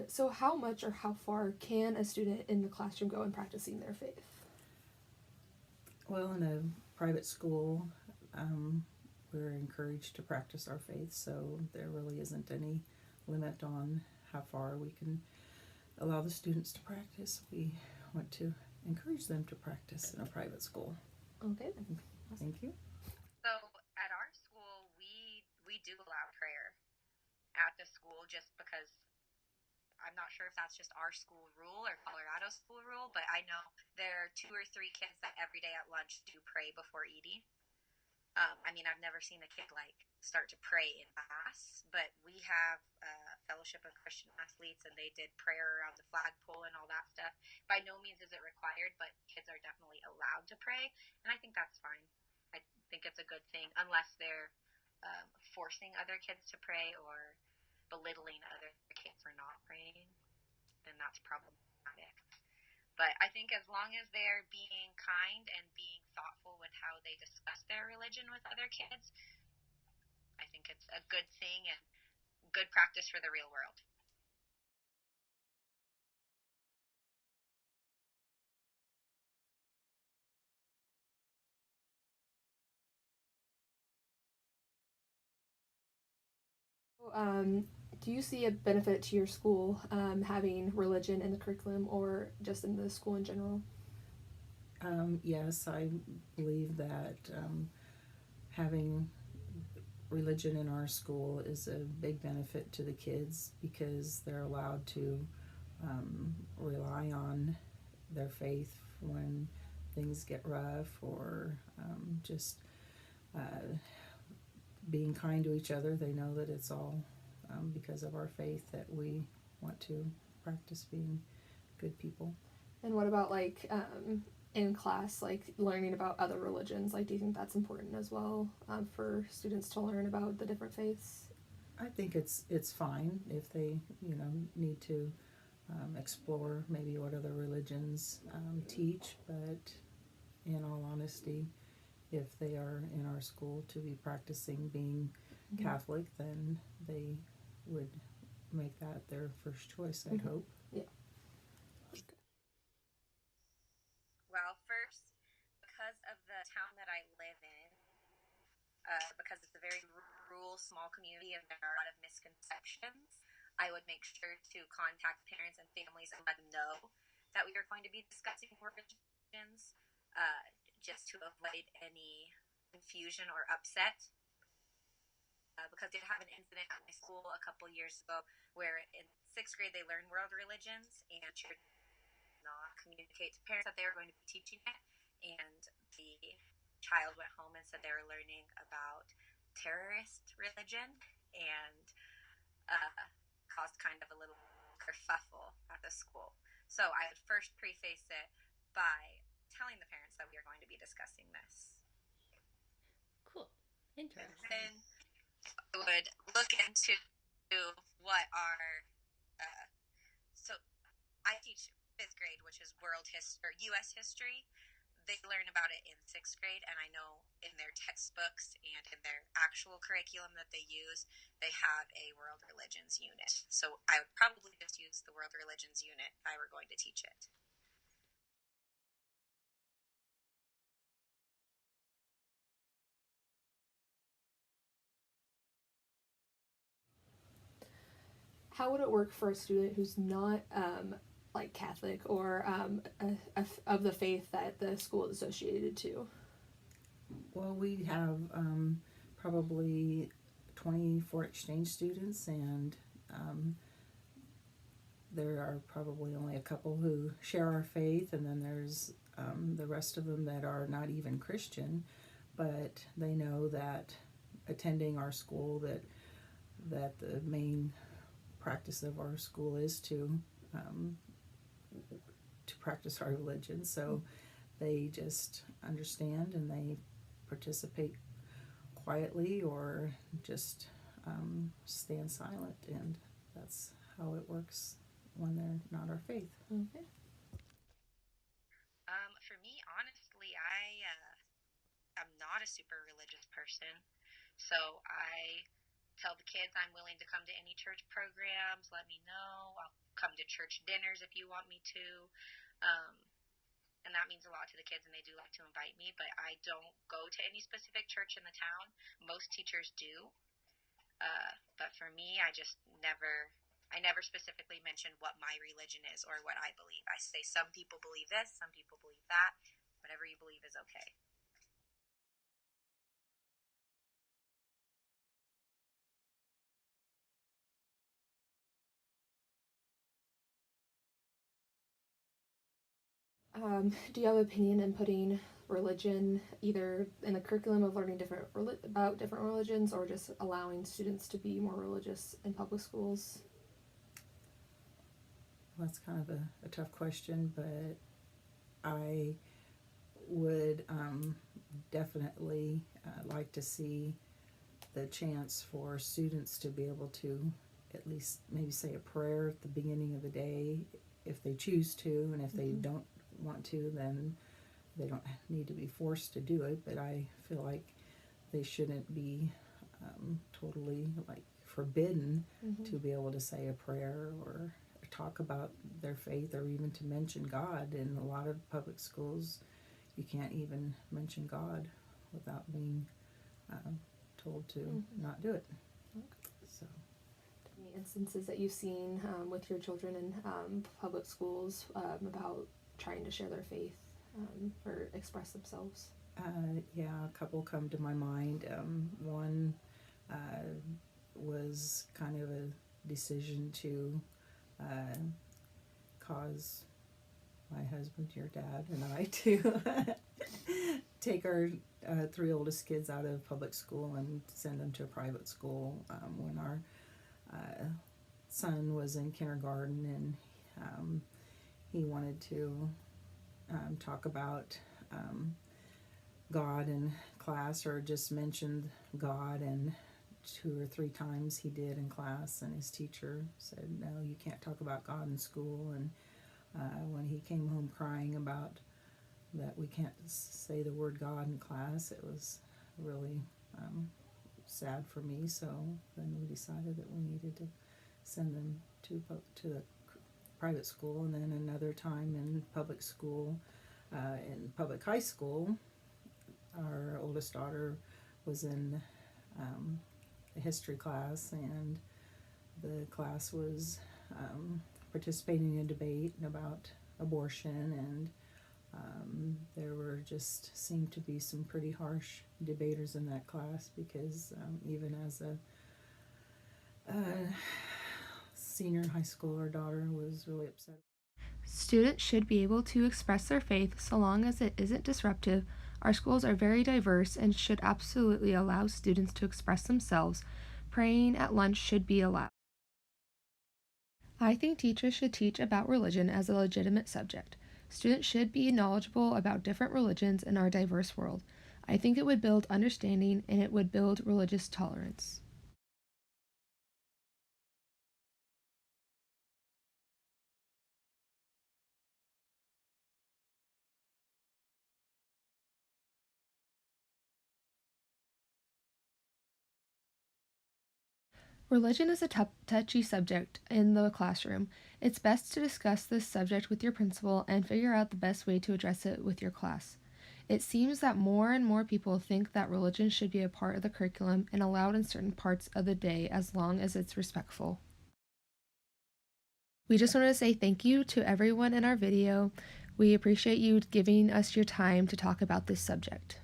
So how much or how far can a student in the classroom go in practicing their faith? Well, in a private school, um, we're encouraged to practice our faith, so there really isn't any limit on how far we can allow the students to practice. We want to encourage them to practice in a private school. Okay. Thank you. So at our school, we do allow prayer at the school just because I'm not sure if that's just our school rule or Colorado school rule, but I know there are two or three kids that every day at lunch do pray before eating. I mean, I've never seen a kid like start to pray in mass, but we have a fellowship of Christian athletes, and they did prayer around the flagpole and all that stuff. By no means is it required, but kids are definitely allowed to pray, and I think that's fine. I think it's a good thing, unless they're forcing other kids to pray or belittling other kids for not praying, then that's problematic. But I think as long as they're being kind and being thoughtful with how they discuss their religion with other kids, I think it's a good thing and good practice for the real world. Um, do you see a benefit to your school having religion in the curriculum or just in the school in general? Yes, I believe that having religion in our school is a big benefit to the kids because they're allowed to rely on their faith when things get rough or just uh, being kind to each other. They know that it's all because of our faith that we want to practice being good people. And what about like in class, like learning about other religions? Like, do you think that's important as well for students to learn about the different faiths? I think it's fine if they need to explore maybe what other religions teach, but in all honesty, if they are in our school to be practicing being Catholic, then they would make that their first choice, I'd hope. Yeah. Well, first, because of the town that I live in, because it's a very rural, small community and there are a lot of misconceptions, I would make sure to contact parents and families and let them know that we are going to be discussing religions, just to avoid any confusion or upset. Because they have an incident at my school a couple years ago where in sixth grade they learned world religions and did not communicate to parents that they were going to be teaching it, and the child went home and said they were learning about terrorist religion and caused kind of a little kerfuffle at the school. So I would first preface it by telling the parents that we are going to be discussing this. Cool. And Interesting. then I would look into what are so I teach fifth grade, which is world history or U.S. history. They learn about it in sixth grade, and I know in their textbooks and in their actual curriculum that they use, they have a world religions unit. So I would probably just use the world religions unit if I were going to teach it. How would it work for a student who's not like Catholic or of the faith that the school is associated to? Well, we have probably 24 exchange students, and there are probably only a couple who share our faith, and then there's the rest of them that are not even Christian, but they know that attending our school that the main practice of our school is um, to practice our religion. So they just understand and they participate quietly or just stand silent, and that's how it works when they're not our faith. Okay. For me, honestly, I am not a super religious person, so I tell the kids I'm willing to come to any church programs. Let me know. I'll come to church dinners if you want me to. And that means a lot to the kids, and they do like to invite me, but I don't go to any specific church in the town. Most teachers do. But for me, I never specifically mention what my religion is or what I believe. I say some people believe this, some people believe that. Whatever you believe is okay. Do you have an opinion in putting religion either in the curriculum of learning about different religions, or just allowing students to be more religious in public schools? Well, that's kind of a tough question, but I would definitely like to see the chance for students to be able to at least maybe say a prayer at the beginning of the day if they choose to, and if they don't want to, then they don't need to be forced to do it. But I feel like they shouldn't be totally like forbidden to be able to say a prayer or talk about their faith, or even to mention God. In a lot of public schools, you can't even mention God without being told to not do it. So, Any instances that you've seen with your children in public schools about trying to share their faith or express themselves? Yeah, a couple come to my mind. One was kind of a decision to cause my husband, your dad, and I to take our three oldest kids out of public school and send them to a private school when our son was in kindergarten, and he wanted to talk about God in class, or just mentioned God, and 2 or 3 times he did in class, and his teacher said, no, you can't talk about God in school. And when he came home crying about that we can't say the word God in class, it was really sad for me. So then we decided that we needed to send them to the private school. And then another time in public school, in public high school, our oldest daughter was in a history class, and the class was participating in a debate about abortion, and there were just seemed to be some pretty harsh debaters in that class, because even as a senior high school, our daughter was really upset. Students should be able to express their faith so long as it isn't disruptive. Our schools are very diverse and should absolutely allow students to express themselves. Praying at lunch should be allowed. I think teachers should teach about religion as a legitimate subject. Students should be knowledgeable about different religions in our diverse world. I think it would build understanding, and it would build religious tolerance. Religion is a touchy subject in the classroom. It's best to discuss this subject with your principal and figure out the best way to address it with your class. It seems that more and more people think that religion should be a part of the curriculum and allowed in certain parts of the day as long as it's respectful. We just wanted to say thank you to everyone in our video. We appreciate you giving us your time to talk about this subject.